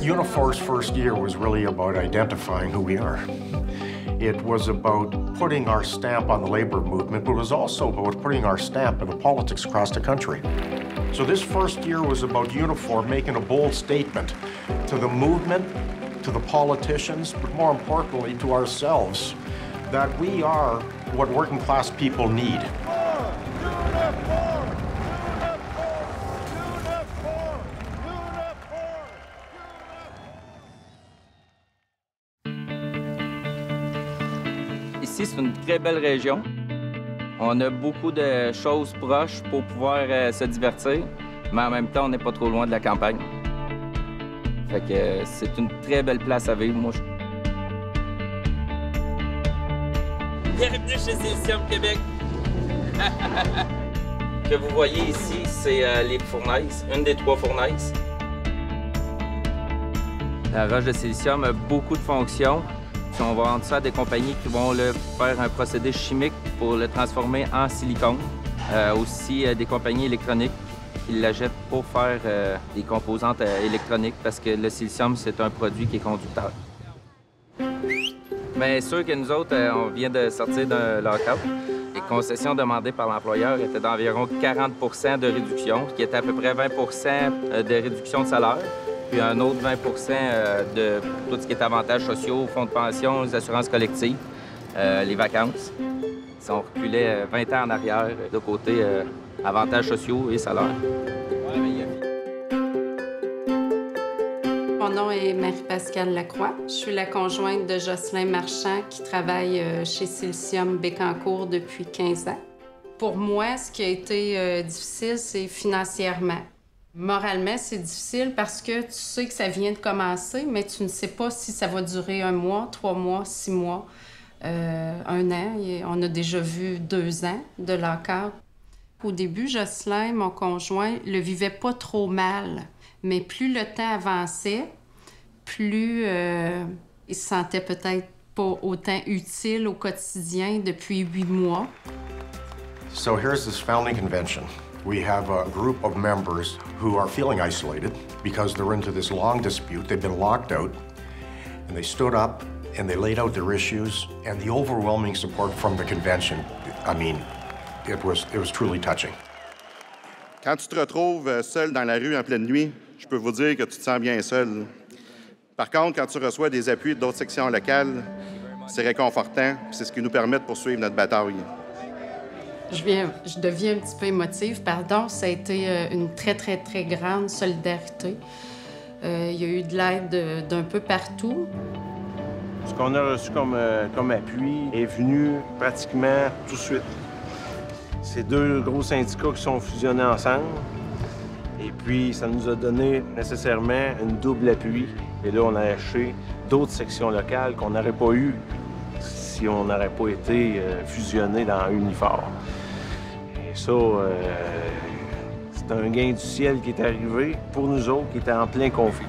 Unifor's first year was really about identifying who we are. It was about putting our stamp on the labor movement, but it was also about putting our stamp in the politics across the country. So this first year was about Unifor making a bold statement to the movement, to the politicians, but more importantly to ourselves, that we are what working class people need. Ici, c'est une très belle région. On a beaucoup de choses proches pour pouvoir se divertir, mais en même temps, on n'est pas trop loin de la campagne. Fait que c'est une très belle place à vivre, moi. Bienvenue chez Silicium Québec! Ce que vous voyez ici, c'est les fournaises, une des 3 fournaises. La roche de silicium a beaucoup de fonctions. On va vendre ça à des compagnies qui vont faire un procédé chimique pour le transformer en silicone. Aussi des compagnies électroniques qui l'achètent pour faire des composantes électroniques parce que le silicium, c'est un produit qui est conducteur. Bien sûr que nous autres, on vient de sortir d'un lock-out. Les concessions demandées par l'employeur étaient d'environ 40 % de réduction, ce qui était à peu près 20 % de réduction de salaire. Puis un autre 20 % de tout ce qui est avantages sociaux, fonds de pension, les assurances collectives, les vacances. Si on reculait 20 ans en arrière, de côté avantages sociaux et salaires. Mon nom est Marie-Pascale Lacroix. Je suis la conjointe de Jocelyn Marchand qui travaille chez Silicium Bécancour depuis 15 ans. Pour moi, ce qui a été difficile, c'est financièrement. Moralement, c'est difficile parce que tu sais que ça vient de commencer, mais tu ne sais pas si ça va durer 1 mois, 3 mois, 6 mois, 1 an. Et on a déjà vu 2 ans de lock-out. Au début, Jocelyn, mon conjoint, le vivait pas trop mal. Mais plus le temps avançait, plus il se sentait peut-être pas autant utile au quotidien depuis 8 mois. So here's this founding convention. We have a group of members who are feeling isolated because they're into this long dispute. They've been locked out, and they stood up and they laid out their issues, and the overwhelming support from the convention, I mean, it was truly touching. Quand tu te retrouves seul dans la rue en pleine nuit, je peux vous dire que tu te sens bien seul. Par contre, quand tu reçois des appuis d'autres sections locales, c'est réconfortant, c'est ce qui nous permet de poursuivre notre bataille. Je deviens un petit peu émotive, pardon. Ça a été une très, très, très grande solidarité. Il y a eu de l'aide d'un peu partout. Ce qu'on a reçu comme appui est venu pratiquement tout de suite. C'est 2 gros syndicats qui sont fusionnés ensemble. Et puis, ça nous a donné nécessairement une double appui. Et là, on a acheté d'autres sections locales qu'on n'aurait pas eues si on n'aurait pas été fusionnés dans Unifor. Et ça, c'est un gain du ciel qui est arrivé pour nous autres qui étaient en plein conflit.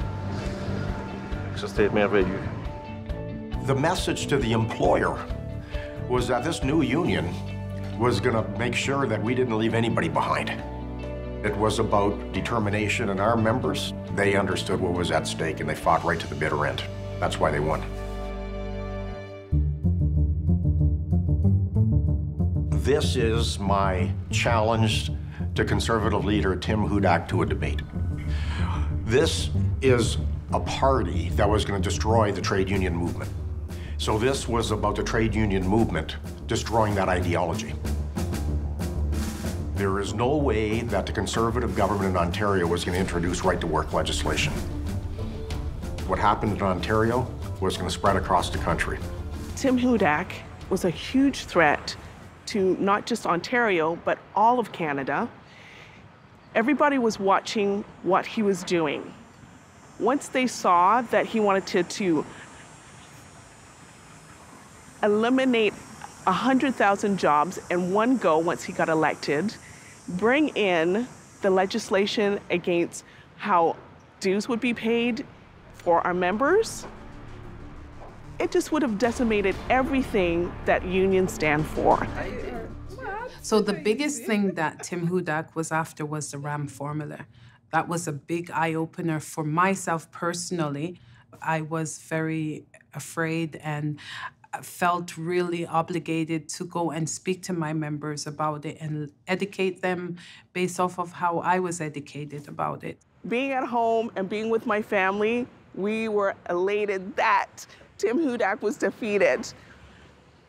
Ça, c'était merveilleux. The message to the employer was that this new union was going to make sure that we didn't leave anybody behind. It was about determination, and our members, they understood what was at stake, and they fought right to the bitter end. That's why they won. This is my challenge to Conservative leader Tim Hudak to a debate. This is a party that was going to destroy the trade union movement. So this was about the trade union movement destroying that ideology. There is no way that the Conservative government in Ontario was going to introduce right-to-work legislation. What happened in Ontario was going to spread across the country. Tim Hudak was a huge threat to not just Ontario, but all of Canada. Everybody was watching what he was doing. Once they saw that he wanted to eliminate 100,000 jobs in one go once he got elected, bring in the legislation against how dues would be paid for our members, it just would have decimated everything that unions stand for. So the biggest thing that Tim Hudak was after was the RAM formula. That was a big eye-opener for myself personally. I was very afraid and felt really obligated to go and speak to my members about it and educate them based off of how I was educated about it. Being at home and being with my family, we were elated that Tim Hudak was defeated.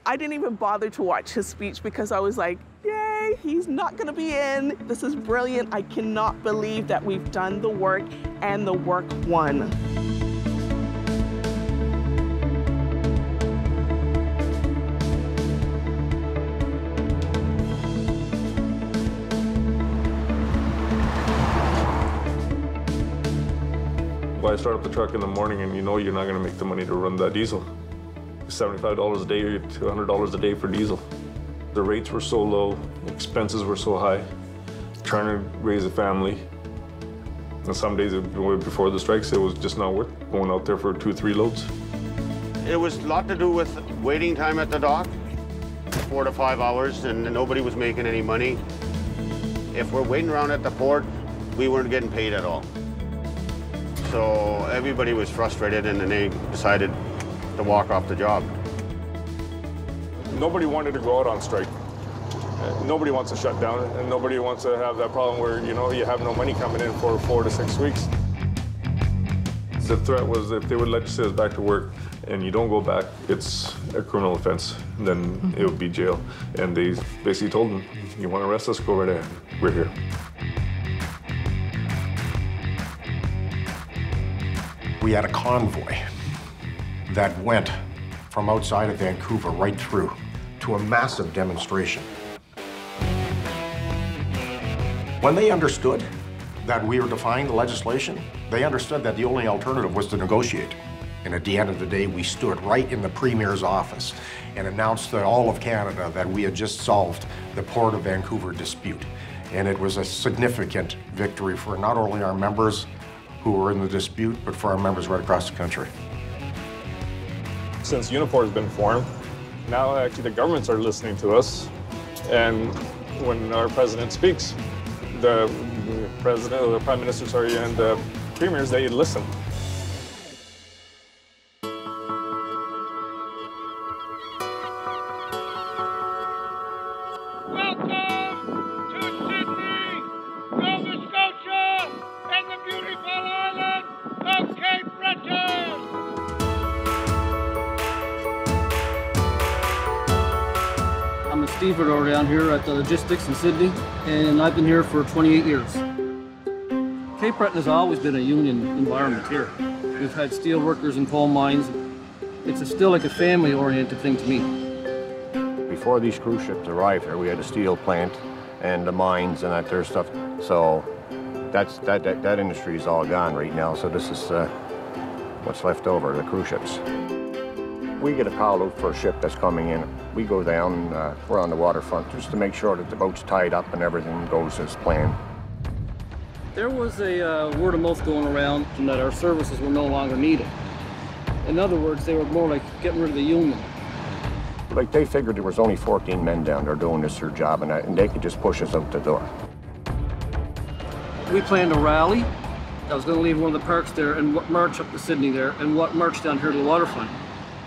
I didn't even bother to watch his speech because I was like, yay, he's not gonna be in. This is brilliant. I cannot believe that we've done the work and the work won. Why start up the truck in the morning and you know you're not going to make the money to run that diesel? $75 a day to $100 a day for diesel. The rates were so low, expenses were so high, trying to raise a family. And some days before the strikes, it was just not worth going out there for 2-3 loads. It was a lot to do with waiting time at the dock, 4 to 5 hours, and nobody was making any money. If we're waiting around at the port, we weren't getting paid at all. So everybody was frustrated, and then they decided to walk off the job. Nobody wanted to go out on strike. Nobody wants to shut down, and nobody wants to have that problem where, you know, you have no money coming in for 4 to 6 weeks. The threat was if they would legislate us back to work and you don't go back, it's a criminal offense, then it would be jail. And they basically told them, you want to arrest us, go right ahead, we're here. We had a convoy that went from outside of Vancouver right through to a massive demonstration. When they understood that we were defying the legislation, they understood that the only alternative was to negotiate. And at the end of the day, we stood right in the Premier's office and announced to all of Canada that we had just solved the Port of Vancouver dispute. And it was a significant victory for not only our members who were in the dispute, but for our members right across the country. Since Unifor has been formed, now actually the governments are listening to us. And when our president speaks, the president, or the prime minister, sorry, and the premiers, they listen. Stevedore down here at the Logistics in Sydney, and I've been here for 28 years. Cape Breton has always been a union environment here. We've had steel workers and coal mines. It's still like a family-oriented thing to me. Before these cruise ships arrived here, we had a steel plant and the mines and that there stuff. So that industry is all gone right now. So this is what's left over, the cruise ships. We get a call out for a ship that's coming in. We go down, we're on the waterfront just to make sure that the boat's tied up and everything goes as planned. There was a word of mouth going around that our services were no longer needed. In other words, they were more like getting rid of the union. Like they figured there was only 14 men down there doing this their job and they could just push us out the door. We planned a rally that was going to leave one of the parks there and march up to Sydney there and march down here to the waterfront.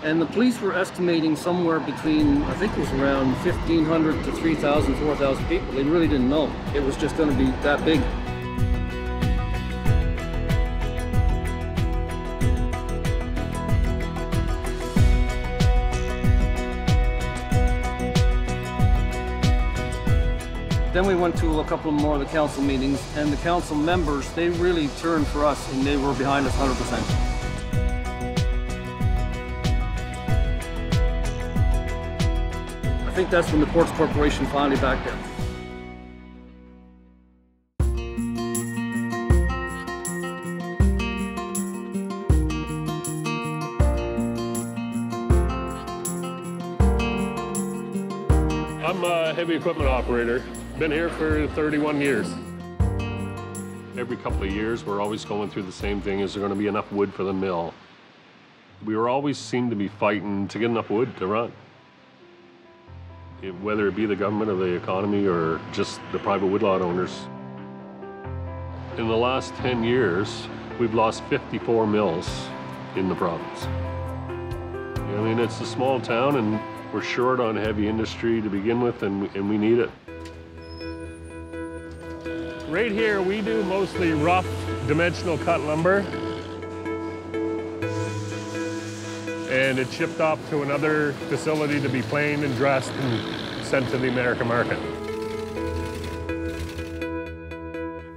And the police were estimating somewhere between, I think it was around 1,500 to 3,000, 4,000 people. They really didn't know. It was just going to be that big. Then we went to a couple more of the council meetings, and the council members, they really turned for us, and they were behind us 100%. I think that's when the Ports Corporation finally backed down. I'm a heavy equipment operator. Been here for 31 years. Every couple of years, we're always going through the same thing. Is there going to be enough wood for the mill? We always seem to be fighting to get enough wood to run. Whether it be the government or the economy or just the private woodlot owners. In the last 10 years, we've lost 54 mills in the province. I mean, it's a small town, and we're short on heavy industry to begin with, and we need it. Right here, we do mostly rough, dimensional cut lumber. And it's shipped off to another facility to be planed and dressed and sent to the American market.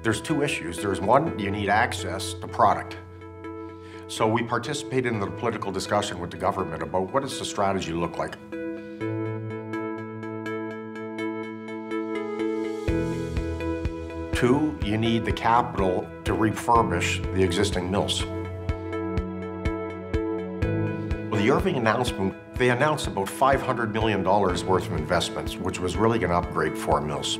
There's two issues. There's one, you need access to product. So we participated in the political discussion with the government about what does the strategy look like. Two, you need the capital to refurbish the existing mills. Well, the Irving announcement, they announced about $500 million worth of investments, which was really going to upgrade 4 mills.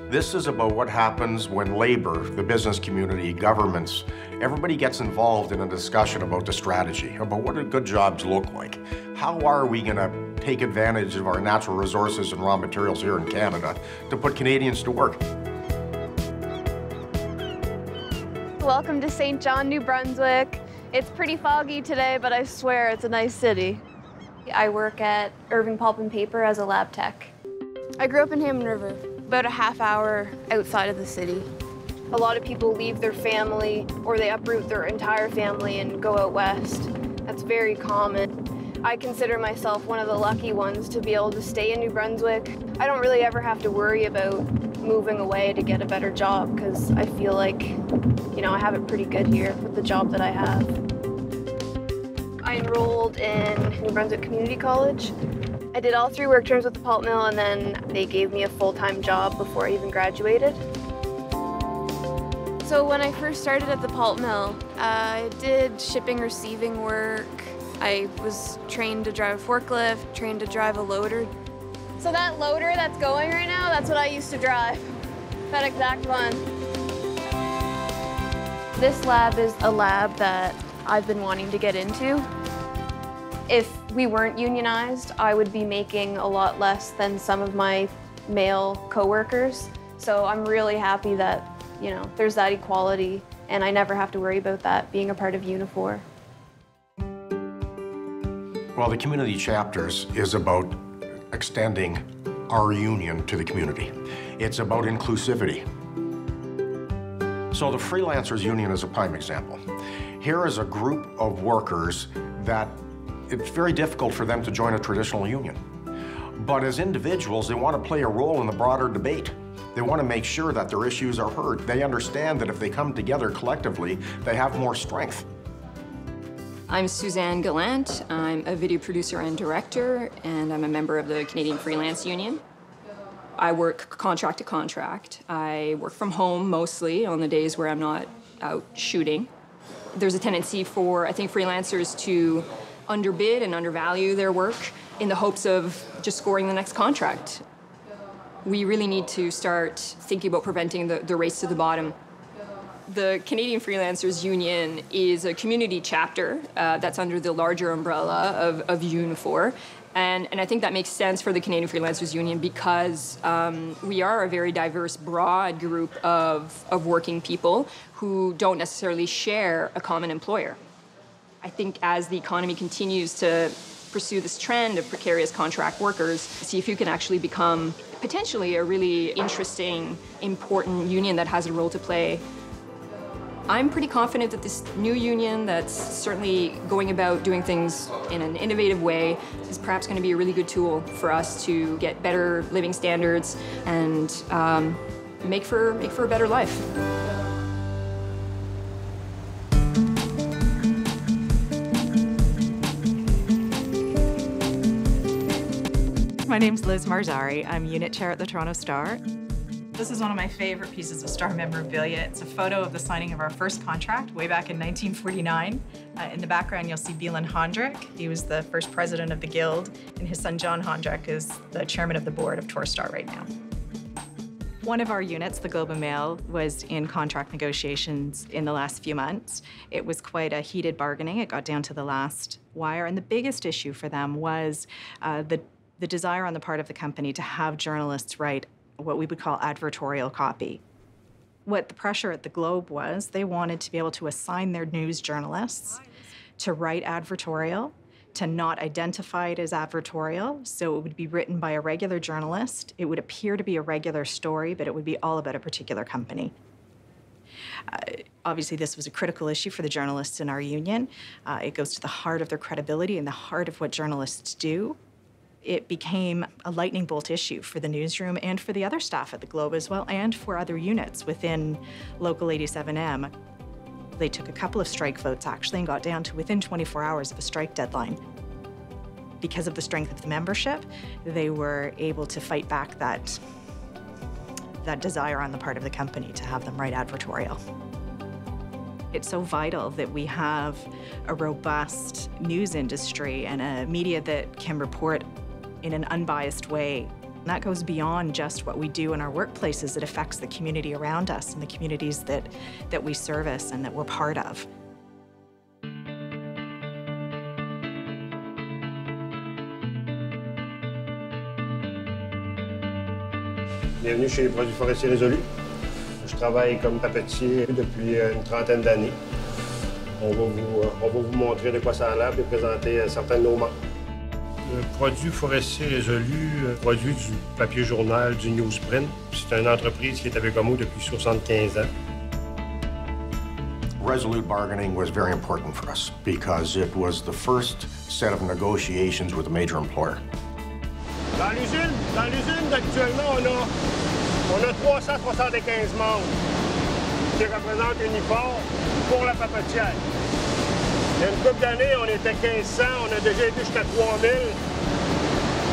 This is about what happens when labor, the business community, governments, everybody gets involved in a discussion about the strategy, about what do good jobs look like. How are we going to take advantage of our natural resources and raw materials here in Canada to put Canadians to work? Welcome to St. John, New Brunswick. It's pretty foggy today, but I swear it's a nice city. I work at Irving Pulp and Paper as a lab tech. I grew up in Hammond River, about a half hour outside of the city. A lot of people leave their family or they uproot their entire family and go out west. That's very common. I consider myself one of the lucky ones to be able to stay in New Brunswick. I don't really ever have to worry about moving away to get a better job because I feel like, you know, I have it pretty good here with the job that I have. I enrolled in New Brunswick Community College. I did all 3 work terms with the pulp mill, and then they gave me a full-time job before I even graduated. So when I first started at the pulp mill, I did shipping, receiving work. I was trained to drive a forklift, trained to drive a loader. So that loader that's going right now, that's what I used to drive, that exact one. This lab is a lab that I've been wanting to get into. If we weren't unionized, I would be making a lot less than some of my male coworkers. So I'm really happy that, you know, there's that equality and I never have to worry about that being a part of Unifor. Well, the community chapters is about extending our union to the community. It's about inclusivity. So the Freelancers Union is a prime example. Here is a group of workers that it's very difficult for them to join a traditional union. But as individuals, they want to play a role in the broader debate. They want to make sure that their issues are heard. They understand that if they come together collectively, they have more strength. I'm Suzanne Gallant. I'm a video producer and director, and I'm a member of the Canadian Freelance Union. I work contract to contract. I work from home mostly on the days where I'm not out shooting. There's a tendency for, I think, freelancers to underbid and undervalue their work in the hopes of just scoring the next contract. We really need to start thinking about preventing the race to the bottom. The Canadian Freelancers Union is a community chapter that's under the larger umbrella of Unifor. And I think that makes sense for the Canadian Freelancers Union because we are a very diverse, broad group of working people who don't necessarily share a common employer. I think as the economy continues to pursue this trend of precarious contract workers, see if you can actually become potentially a really interesting, important union that has a role to play. I'm pretty confident that this new union that's certainly going about doing things in an innovative way is perhaps going to be a really good tool for us to get better living standards and make for a better life. My name's Liz Marzari. I'm unit chair at the Toronto Star. This is one of my favorite pieces of Star memorabilia. It's a photo of the signing of our first contract way back in 1949. In the background, you'll see Beelan Hondrick. He was the first president of the Guild, and his son, John Hondrick, is the chairman of the board of Torstar right now. One of our units, the Globe and Mail, was in contract negotiations in the last few months. It was quite a heated bargaining. It got down to the last wire, and the biggest issue for them was the desire on the part of the company to have journalists write what we would call advertorial copy. What the pressure at the Globe was, they wanted to be able to assign their news journalists to write advertorial, to not identify it as advertorial, so it would be written by a regular journalist. It would appear to be a regular story, but it would be all about a particular company. Obviously, this was a critical issue for the journalists in our union. It goes to the heart of their credibility and the heart of what journalists do. It became a lightning bolt issue for the newsroom and for the other staff at the Globe as well, and for other units within Local 87M. They took a couple of strike votes, actually, and got down to within 24 hours of a strike deadline. Because of the strength of the membership, they were able to fight back that desire on the part of the company to have them write advertorial. It's so vital that we have a robust news industry and a media that can report in an unbiased way. And that goes beyond just what we do in our workplaces. It affects the community around us and the communities that we service and that we're part of. Bienvenue chez les produits forestiers résolus. Je travaille comme papetier depuis une trentaine d'années. On va vous montrer de quoi ça a l'air et présenter certains de nos membres. Le produit forestier résolu produit du papier journal, du newsprint. C'est une entreprise qui est avec nous depuis 75 ans. Resolute bargaining was very important for us because it was the first set of negotiations with a major employer. Dans l'usine actuellement, on a 375 membres qui représentent Unifor pour la papetière. Il y a une couple d'années, on était 1500, on a déjà été jusqu'à 3000.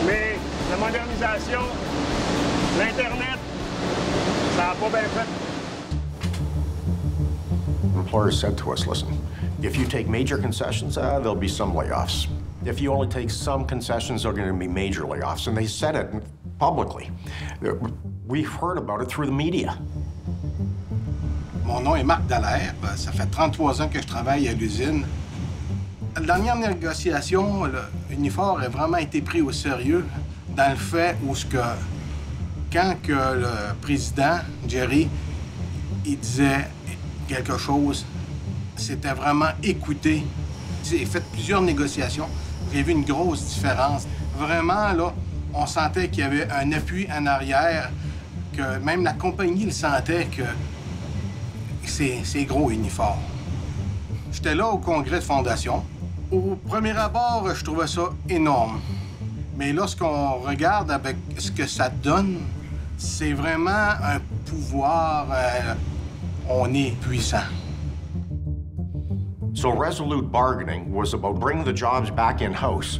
Mais la modernisation, l'Internet, ça n'a pas bien fait. Employers said to us, listen, if you take major concessions, there'll be some layoffs. If you only take some concessions, there are going to be major layoffs. And they said it publicly. We've heard about it through the media. Mon nom est Marc Dallaire. Ça fait 33 ans que je travaille à l'usine. La dernière négociation, Unifor a vraiment été pris au sérieux dans le fait où quand que le président, Jerry, il disait quelque chose, c'était vraiment écouté. J'ai fait plusieurs négociations. J'ai vu une grosse différence. Vraiment, là, on sentait qu'il y avait un appui en arrière, que même la compagnie le sentait que c'est gros Unifor. J'étais là au congrès de fondation. Au premier abord, je trouvais ça énorme. Mais lorsqu'on regarde avec ce que ça donne, c'est vraiment un pouvoir. On est puissant. So resolute bargaining was about bringing the jobs back in-house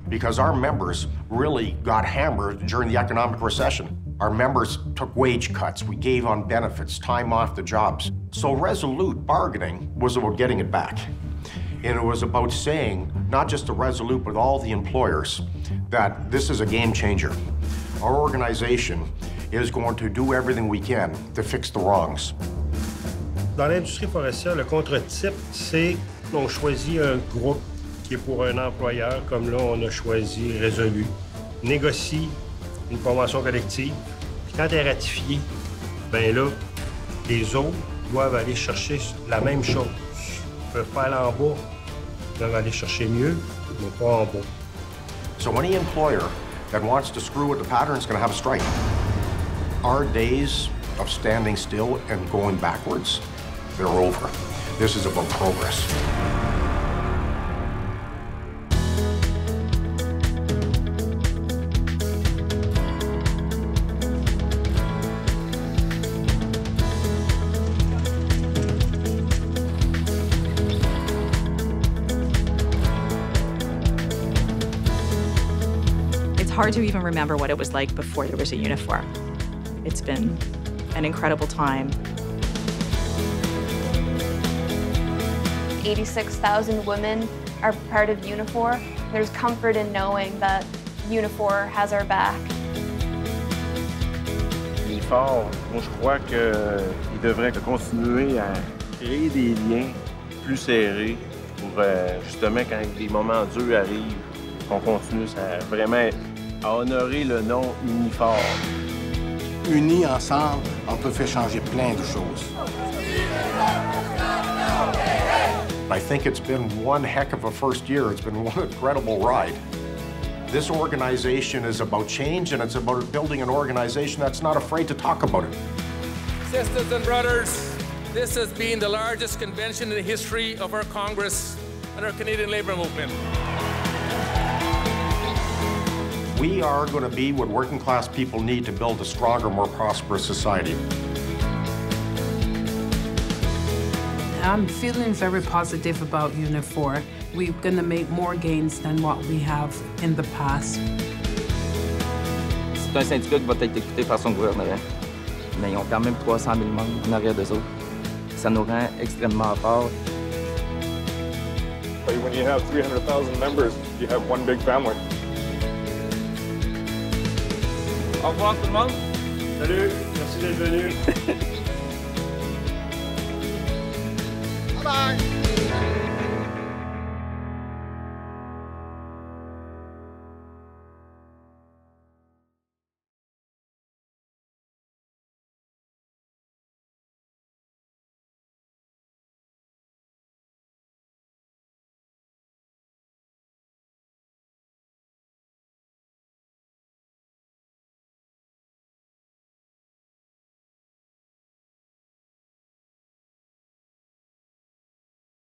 because our members really got hammered during the economic recession. Our members took wage cuts. We gave on benefits, time off the jobs. So resolute bargaining was about getting it back. And it was about saying, not just to Resolute, but all the employers, that this is a game changer. Our organization is going to do everything we can to fix the wrongs. Dans l'industrie forestière, le contre-type, c'est qu'on choisit un groupe qui est pour un employeur, comme là, on a choisi Résolu, négocie une convention collective, puis quand elle est ratifiée, bien là, les autres doivent aller chercher la même chose. Ils peuvent pas aller en bas, ils doivent aller chercher mieux, mais pas en bas. So any employer that wants to screw with the pattern is going to have a strike. Our days of standing still and going backwards, they're over. This is about progress. It's hard to even remember what it was like before there was a Unifor. It's been an incredible time. 86,000 women are part of Unifor. There's comfort in knowing that Unifor has our back. Unifor, moi je crois qu'il devrait continuer à créer des liens plus serrés pour justement quand les moments durs arrivent, qu'on continue à vraiment à honorer le nom Unifor. unis ensemble, on peut faire changer plein de choses. I think it's been one heck of a first year. It's been one incredible ride. This organization is about change, and it's about building an organization that's not afraid to talk about it. Sisters and brothers, this has been the largest convention in the history of our Congress and our Canadian labor movement. We are going to be what working class people need to build a stronger, more prosperous society. I'm feeling very positive about Unifor. We're going to make more gains than what we have in the past. C'est un syndicat qui va être écouté par son gouvernement, mais ils ont quand même 300 000 membres en arrière d'eux autres. Ça nous rend extrêmement forts. When you have 300,000 members, you have one big family. Au revoir tout le monde. Salut, merci d'être venu. Bye-bye.